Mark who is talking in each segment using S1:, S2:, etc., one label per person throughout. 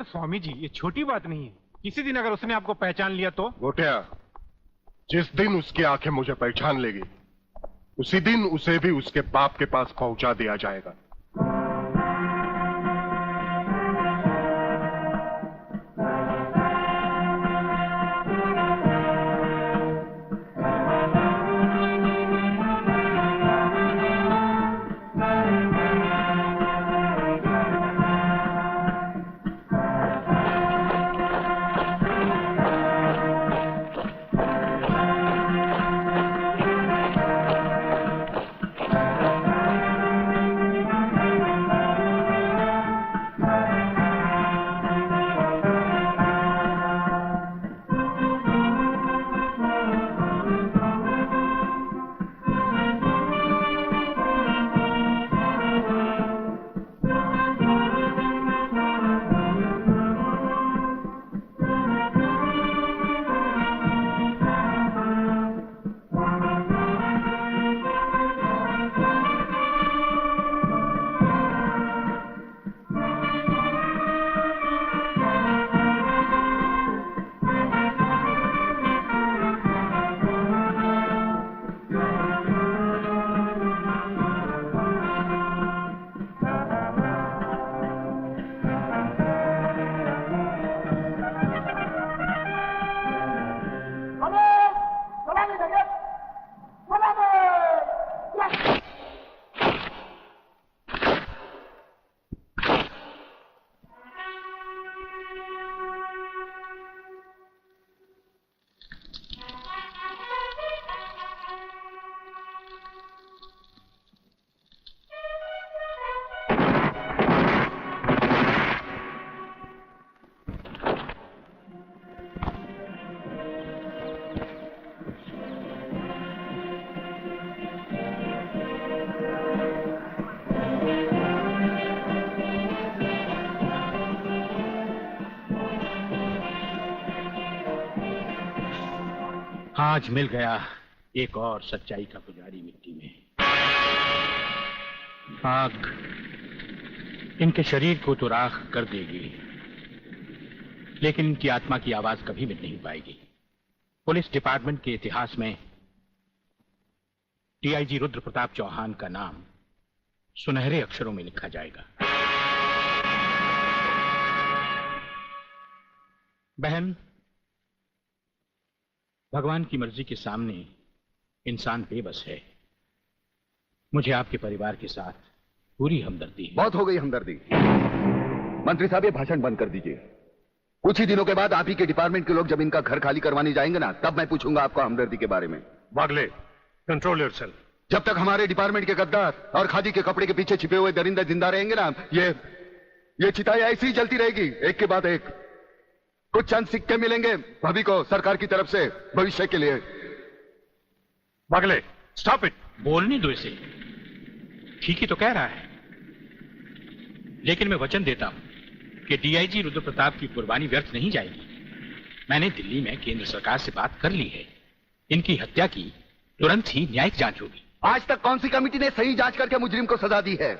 S1: पर स्वामी जी ये छोटी बात नहीं है। किसी दिन अगर उसने आपको पहचान लिया तो?
S2: गोटिया, जिस दिन उसकी आंखें मुझे पहचान लेगी उसी दिन उसे भी उसके बाप के पास पहुंचा दिया जाएगा।
S3: आज मिल गया एक और सच्चाई का पुजारी मिट्टी में। आग इनके शरीर को तो राख कर देगी, लेकिन इनकी आत्मा की आवाज कभी मिट नहीं पाएगी। पुलिस डिपार्टमेंट के इतिहास में डीआईजी रुद्र प्रताप चौहान का नाम सुनहरे अक्षरों में लिखा जाएगा। बहन, भगवान की मर्जी के सामने इंसान बेबस है। मुझे आपके परिवार के साथ पूरी हमदर्दी है।
S4: बहुत हो गई हमदर्दी। मंत्री साहब, ये भाषण बंद कर दीजिए। कुछ ही दिनों के बाद आप ही के डिपार्टमेंट के लोग जब इनका घर खाली करवाने जाएंगे ना, तब मैं पूछूंगा आपको हमदर्दी के बारे में।
S2: Bagle, control yourself.
S4: जब तक हमारे डिपार्टमेंट के गद्दार और खादी के कपड़े के पीछे छिपे हुए दरिंदे जिंदा रहेंगे ना, ये चिताएं ऐसी ही जलती रहेगी, एक के बाद एक। कुछ चंद सिक्के मिलेंगे भाभी को सरकार की तरफ से भविष्य के लिए।
S2: Bagle, stop it.
S3: बोलने दो इसे, ठीक ही तो कह रहा है। लेकिन मैं वचन देता हूं कि डीआईजी रुद्र प्रताप की कुर्बानी व्यर्थ नहीं जाएगी। मैंने दिल्ली में केंद्र सरकार से बात कर ली है। इनकी हत्या की तुरंत ही न्यायिक जांच होगी।
S4: आज तक कौन सी कमेटी ने सही जांच करके मुजरिम को सजा दी है?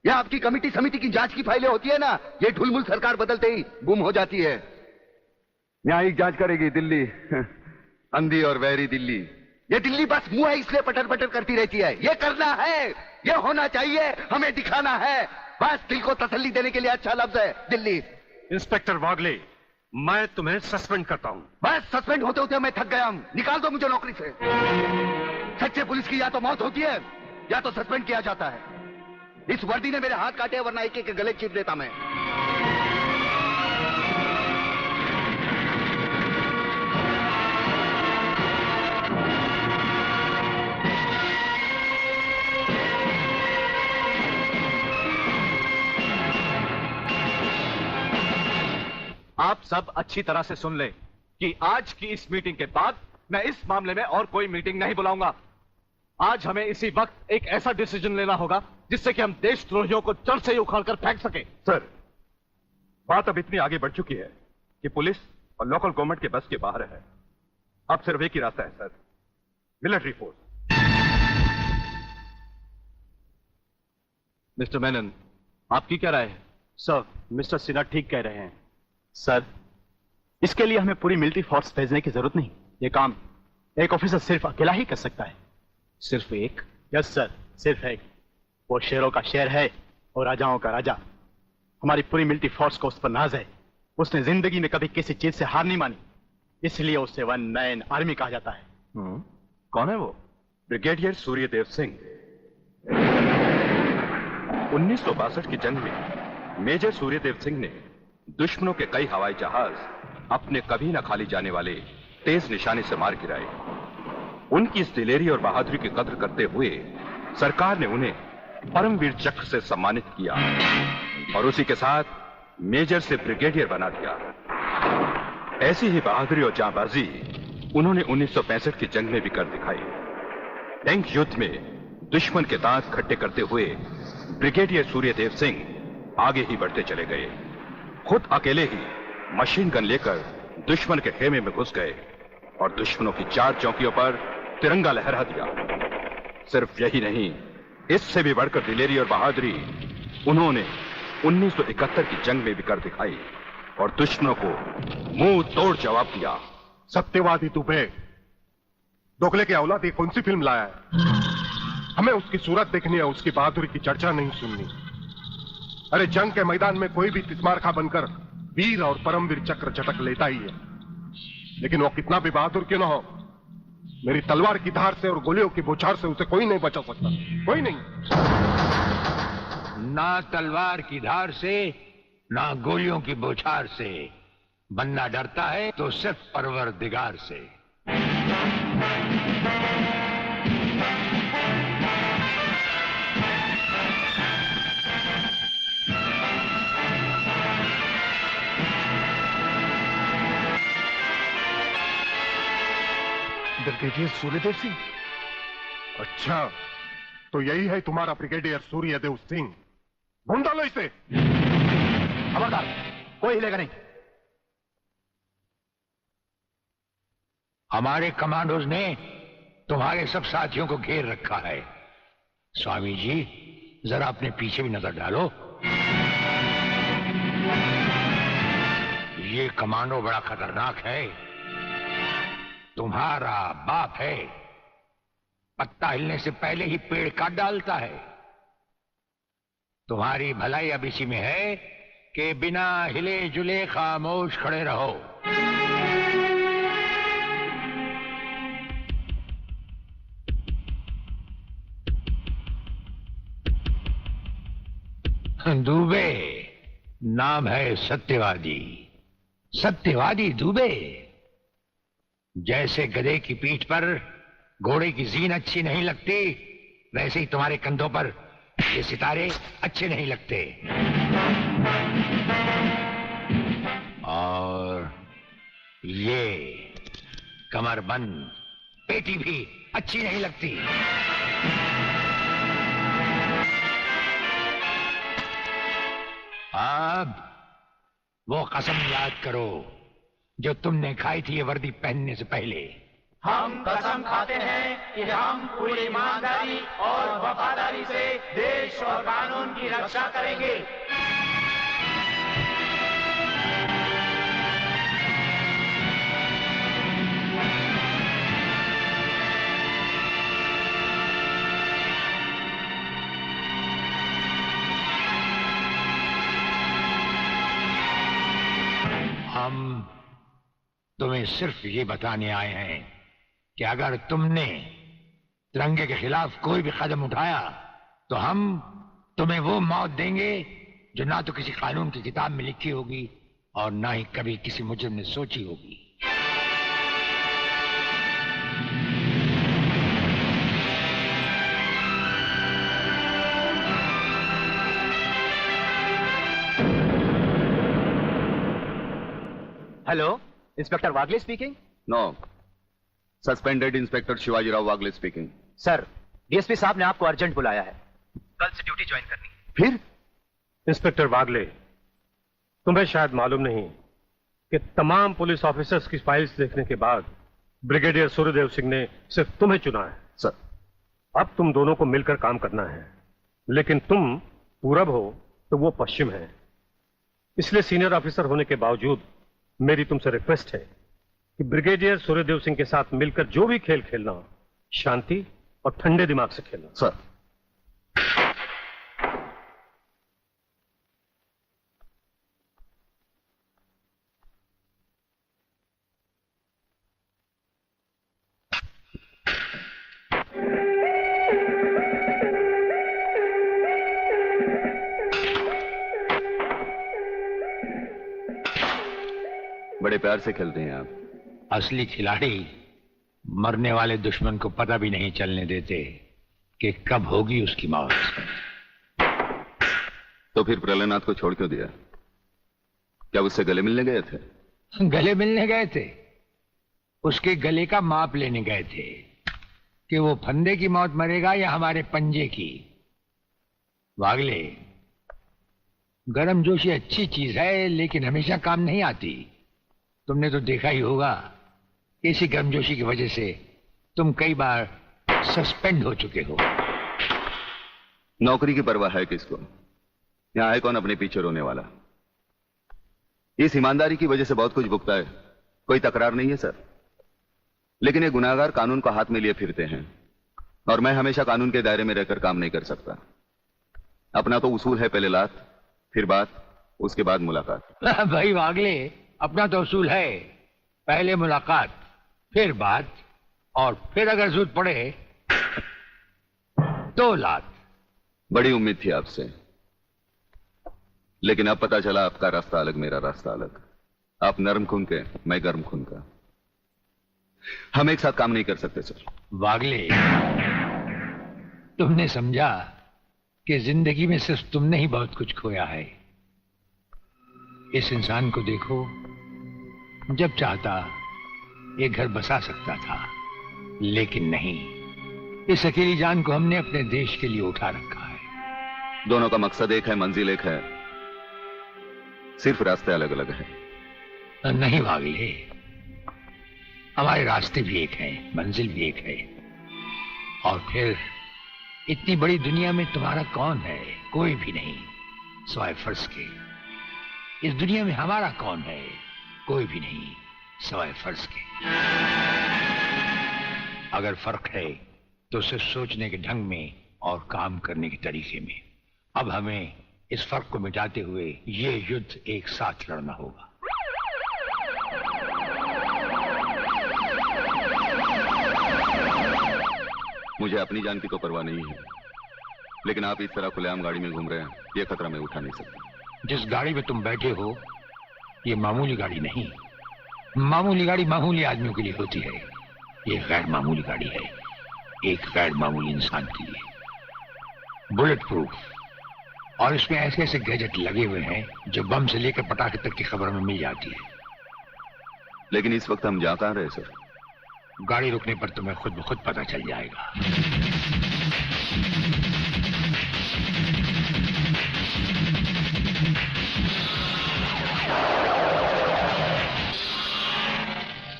S4: यह आपकी कमेटी समिति की जांच की फाइलें होती है ना, ये ढुलमुल सरकार बदलते ही गुम हो जाती है। न्यायिक जांच करेगी दिल्ली, अंधी और वैरी दिल्ली। ये दिल्ली बस मुंह है इसलिए पटर पटर करती रहती है। ये करना है, ये होना चाहिए, हमें दिखाना है। बस दिल को तसल्ली देने के लिए अच्छा लफ्ज है दिल्ली।
S2: इंस्पेक्टर वागले, मैं तुम्हें सस्पेंड करता हूं।
S4: बस सस्पेंड होते होते मैं थक गया हूं। निकाल दो मुझे नौकरी से। सच्चे पुलिस की या तो मौत होती है या तो सस्पेंड किया जाता है। इस वर्दी ने मेरे हाथ काटे, वरना एक एक के गले चीर देता मैं।
S5: आप सब अच्छी तरह से सुन लें कि आज की इस मीटिंग के बाद मैं इस मामले में और कोई मीटिंग नहीं बुलाऊंगा। आज हमें इसी वक्त एक ऐसा डिसीजन लेना होगा जिससे कि हम देशद्रोहियों को जड़ से ही उखाड़कर फेंक सके।
S2: सर, बात अब इतनी आगे बढ़ चुकी है कि पुलिस और लोकल गवर्नमेंट के बस के बाहर है। अब सिर्फ एक ही रास्ता है sir, military force.
S5: Mister Menon, आपकी क्या राय है?
S6: सर, मिस्टर सिन्हा ठीक कह रहे हैं। सर, इसके लिए हमें पूरी मिलिट्री फोर्स भेजने की जरूरत नहीं। ये काम एक ऑफिसर सिर्फ अकेला ही कर सकता है।
S3: सिर्फ एक?
S6: यस सर, सिर्फ एक। वो शेरों का शेर है और राजाओं का राजा। हमारी पूरी मिलिट्री फोर्स को उस पर नाज है। उसने जिंदगी में कभी किसी चीज से हार नहीं मानी, इसलिए उसे वन मैन आर्मी कहा जाता है।
S2: कौन है वो? ब्रिगेडियर सूर्यदेव सिंह। 1962 की जंग में मेजर सूर्यदेव सिंह ने दुश्मनों के कई हवाई जहाज अपने कभी न खाली जाने वाले तेज निशाने से मार गिराए। उनकी इस दिलेरी और बहादुरी की कद्र करते हुए सरकार ने उन्हें परमवीर चक्र से सम्मानित किया और उसी के साथ मेजर से ब्रिगेडियर बना दिया। ऐसी ही बहादुरी और जांबाजी उन्होंने 1965 की जंग में भी कर दिखाई। टैंक युद्ध में दुश्मन के दांत खट्टे करते हुए ब्रिगेडियर सूर्यदेव सिंह आगे ही बढ़ते चले गए। खुद अकेले ही मशीन गन लेकर दुश्मन के खेमे में घुस गए और दुश्मनों की 4 चौकियों पर तिरंगा लहरा दिया। सिर्फ यही नहीं, इससे भी बढ़कर दिलेरी और बहादुरी उन्होंने 1971 की जंग में भी कर दिखाई और दुश्मनों को मुंह तोड़ जवाब दिया।
S7: सत्यवादी दुबे, दोगले के औलाद ये कौन सी फिल्म लाया है? हमें उसकी सूरत देखनी है, उसकी बहादुरी की चर्चा नहीं सुननी। अरे जंग के मैदान में कोई भी तिस्मारखा बनकर वीर और परमवीर चक्र झटक लेता ही है, लेकिन वो कितना भी बहादुर क्यों ना हो, मेरी तलवार की धार से और गोलियों की बौछार से उसे कोई नहीं बचा सकता। कोई नहीं।
S8: ना तलवार की धार से, ना गोलियों की बौछार से। बनना डरता है तो सिर्फ परवरदिगार से।
S7: ब्रिगेडियर सूर्यदेव सिंह? अच्छा, तो यही है तुम्हारा ब्रिगेडियर सूर्यदेव सिंह। ढूंढ डालो इसे।
S6: खबरदार, कोई हिलेगा नहीं।
S8: हमारे कमांडोज ने तुम्हारे सब साथियों को घेर रखा है। स्वामी जी, जरा अपने पीछे भी नजर डालो। ये कमांडो बड़ा खतरनाक है। तुम्हारा बाप है, पत्ता हिलने से पहले ही पेड़ काट डालता है। तुम्हारी भलाई अब इसी में है कि बिना हिले जुले खामोश खड़े रहो। दुबे नाम है सत्यवादी। सत्यवादी दुबे। जैसे गधे की पीठ पर घोड़े की जीन अच्छी नहीं लगती, वैसे ही तुम्हारे कंधों पर ये सितारे अच्छे नहीं लगते। और ये कमरबंद पेटी भी अच्छी नहीं लगती। अब वो कसम याद करो जो तुमने खाई थी ये वर्दी पहनने से पहले।
S3: हम कसम खाते हैं कि हम पूरी ईमानदारी और वफादारी से देश और कानून की रक्षा करेंगे।
S8: हम तुम्हें सिर्फ ये बताने आए हैं कि अगर तुमने तिरंगे के खिलाफ कोई भी कदम उठाया तो हम तुम्हें वो मौत देंगे जो ना तो किसी कानून की किताब में लिखी होगी और ना ही कभी किसी मुजरिम ने सोची होगी।
S5: Hello, inspector Wagle speaking.
S4: No, suspended inspector Shivaji Rao Wagle speaking.
S5: Sir, DSP साहब ने आपको अर्जेंट बुलाया है। कल से ड्यूटी ज्वाइन करनी।
S4: फिर?
S1: इंस्पेक्टर वागले, तुम्हें शायद मालूम नहीं कि तमाम पुलिस ऑफिसर्स की फाइल्स देखने के बाद ब्रिगेडियर सूर्यदेव सिंह ने सिर्फ तुम्हें चुना है।
S4: सर,
S1: अब तुम दोनों को मिलकर काम करना है, लेकिन तुम पूरब हो तो वो पश्चिम है, इसलिए सीनियर ऑफिसर होने के बावजूद मेरी तुमसे रिक्वेस्ट है कि ब्रिगेडियर सूर्यदेव सिंह के साथ मिलकर जो भी खेल खेलना हो, शांति और ठंडे दिमाग से खेलना।
S4: सर,
S2: बड़े प्यार से खेलते हैं आप।
S8: असली खिलाड़ी मरने वाले दुश्मन को पता भी नहीं चलने देते कि कब होगी उसकी मौत।
S2: तो फिर प्रलयनाथ को छोड़ क्यों दिया? क्या उससे गले मिलने गए थे?
S8: गले मिलने गए थे? उसके गले का माप लेने गए थे कि वो फंदे की मौत मरेगा या हमारे पंजे की। वागले, गर्मजोशी अच्छी चीज है लेकिन हमेशा काम नहीं आती। तुमने तो देखा ही होगा कि इसी गर्मजोशी की वजह से तुम कई बार सस्पेंड हो चुके हो।
S2: नौकरी की परवाह है किसको? यहां है कौन अपने पीछे रोने वाला? इस ईमानदारी की वजह से बहुत कुछ भुगता है, कोई तकरार नहीं है सर। लेकिन ये गुनाहगार कानून को हाथ में लिए फिरते हैं और मैं हमेशा कानून के दायरे में रहकर काम नहीं कर सकता। अपना तो उसूल है, पहले लात फिर बात, उसके बाद मुलाकात।
S8: भाई वागले, अपना तो उसूल है, पहले मुलाकात फिर बात और फिर अगर जरूरत पड़े तो लात।
S2: बड़ी उम्मीद थी आपसे, लेकिन अब पता चला आपका रास्ता अलग, मेरा रास्ता अलग। आप नरम खून के, मैं गर्म खून का। हम एक साथ काम नहीं कर सकते सर।
S8: वागले, तुमने समझा कि जिंदगी में सिर्फ तुमने ही बहुत कुछ खोया है। इस इंसान को देखो, जब चाहता एक घर बसा सकता था, लेकिन नहीं, इस अकेली जान को हमने अपने देश के लिए उठा रखा है।
S2: दोनों का मकसद एक है, मंजिल एक है, सिर्फ रास्ते अलग अलग है।
S8: नहीं वागले, हमारे रास्ते भी एक हैं, मंजिल भी एक है। और फिर इतनी बड़ी दुनिया में तुम्हारा कौन है? कोई भी नहीं, सिवाय फर्ज के। इस दुनिया में हमारा कौन है? कोई भी नहीं, सिवाय फर्ज के। अगर फर्क है तो सिर्फ सोचने के ढंग में और काम करने के तरीके में। अब हमें इस फर्क को मिटाते हुए ये युद्ध एक साथ लड़ना होगा।
S2: मुझे अपनी जान की तो परवाह नहीं है, लेकिन आप इस तरह खुलेआम गाड़ी में घूम रहे हैं, यह खतरा मैं उठा नहीं सकता।
S8: जिस गाड़ी में तुम बैठे हो ये मामूली गाड़ी नहीं। मामूली गाड़ी मामूली आदमियों के लिए होती है, ये गैर मामूली गाड़ी है, एक गैर मामूली इंसान के लिए। बुलेट प्रूफ, और इसमें ऐसे ऐसे गैजेट लगे हुए हैं जो बम से लेकर पटाखे तक की खबर में मिल जाती है।
S2: लेकिन इस वक्त हम जा कहां रहे सर?
S8: गाड़ी रुकने पर तुम्हें खुद ब खुद पता चल जाएगा।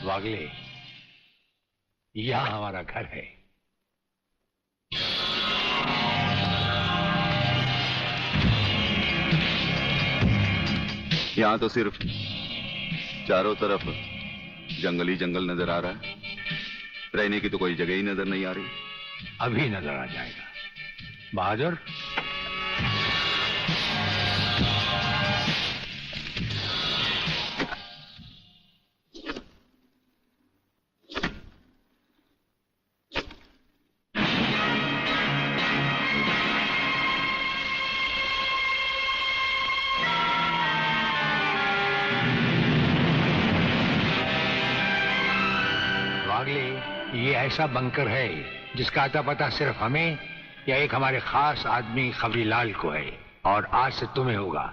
S8: वागले, यहां हमारा घर है।
S2: यहां तो सिर्फ चारों तरफ जंगल ही जंगल नजर आ रहा है, रहने की तो कोई जगह ही नजर नहीं आ रही।
S8: अभी नजर आ जाएगा बहादुर। ये ऐसा बंकर है जिसका अता पता सिर्फ हमें या एक हमारे खास आदमी खबरीलाल को है, और आज से तुम्हें होगा।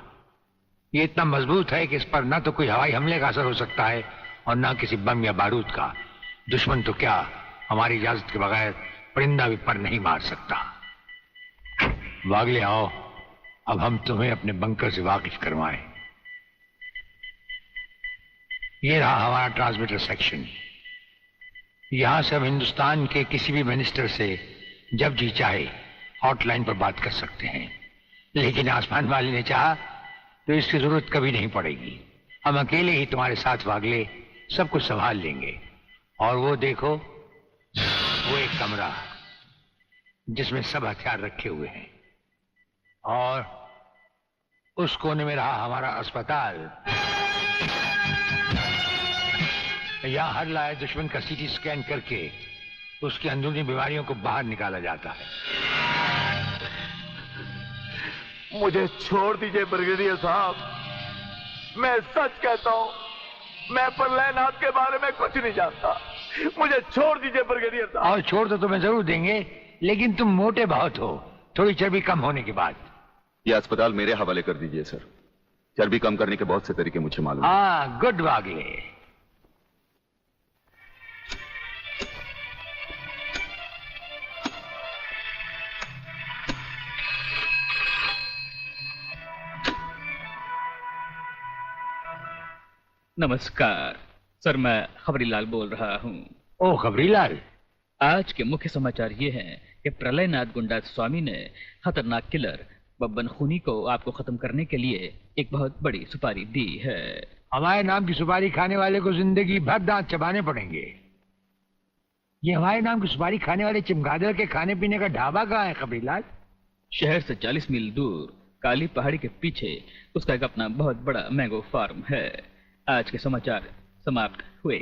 S8: ये इतना मजबूत है कि इस पर ना तो कोई हवाई हमले का असर हो सकता है और ना किसी बम या बारूद का। दुश्मन तो क्या, हमारी इजाजत के बगैर परिंदा भी पर नहीं मार सकता। वागले आओ, अब हम तुम्हें अपने बंकर से वाकिफ करवाएं। ये रहा हमारा ट्रांसमीटर सेक्शन। यहां से हम हिंदुस्तान के किसी भी मिनिस्टर से जब जी चाहे हॉटलाइन पर बात कर सकते हैं, लेकिन आसमान वाले ने चाहा तो इसकी जरूरत कभी नहीं पड़ेगी। हम अकेले ही तुम्हारे साथ वागले सब कुछ संभाल लेंगे। और वो देखो, वो एक कमरा जिसमें सब हथियार रखे हुए हैं, और उस कोने में रहा हमारा अस्पताल। यहां हर लाए दुश्मन का सीटी स्कैन करके उसकी अंदरूनी बीमारियों को बाहर निकाला जाता है।
S5: मुझे छोड़ दीजिए ब्रिगेडियर साहब, मैं सच कहता हूं, मैं प्रलयनाथ के बारे में कुछ नहीं जानता। मुझे छोड़ दीजिए ब्रिगेडियर साहब।
S8: और छोड़ तो तुम्हें जरूर देंगे, लेकिन तुम मोटे बहुत हो, थोड़ी चर्बी कम होने के बाद।
S2: ये अस्पताल मेरे हवाले कर दीजिए सर। चर्बी कम करने के बहुत से तरीके मुझे मालूम हैं।
S8: हाँ, गुड वागले।
S9: नमस्कार सर, मैं खबरीलाल बोल रहा हूँ।
S8: ओ खबरीलाल,
S9: आज के मुख्य समाचार ये हैं कि प्रलयनाथ गुंडा स्वामी ने खतरनाक किलर बब्बन खूनी को आपको खत्म करने के लिए एक बहुत बड़ी सुपारी दी है।
S8: हमारे नाम की सुपारी खाने वाले को जिंदगी भर दांत चबाने पड़ेंगे। ये हमारे नाम की सुपारी खाने वाले चमगादड़ के खाने पीने का ढाबा कहाँ है खबरीलाल?
S9: शहर से 40 मील दूर काली पहाड़ी के पीछे उसका एक अपना बहुत बड़ा मैंगो फार्म है। आज के समाचार समाप्त हुए।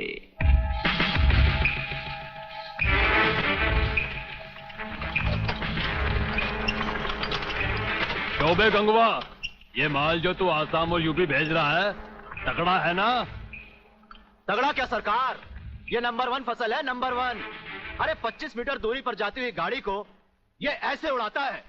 S10: शोबे गंगवा, ये माल जो तू आसाम और यूपी भेज रहा है तगड़ा है ना?
S6: तगड़ा क्या सरकार, ये नंबर 1 फसल है, नंबर 1। अरे 25 मीटर दूरी पर जाती हुई गाड़ी को ये ऐसे उड़ाता है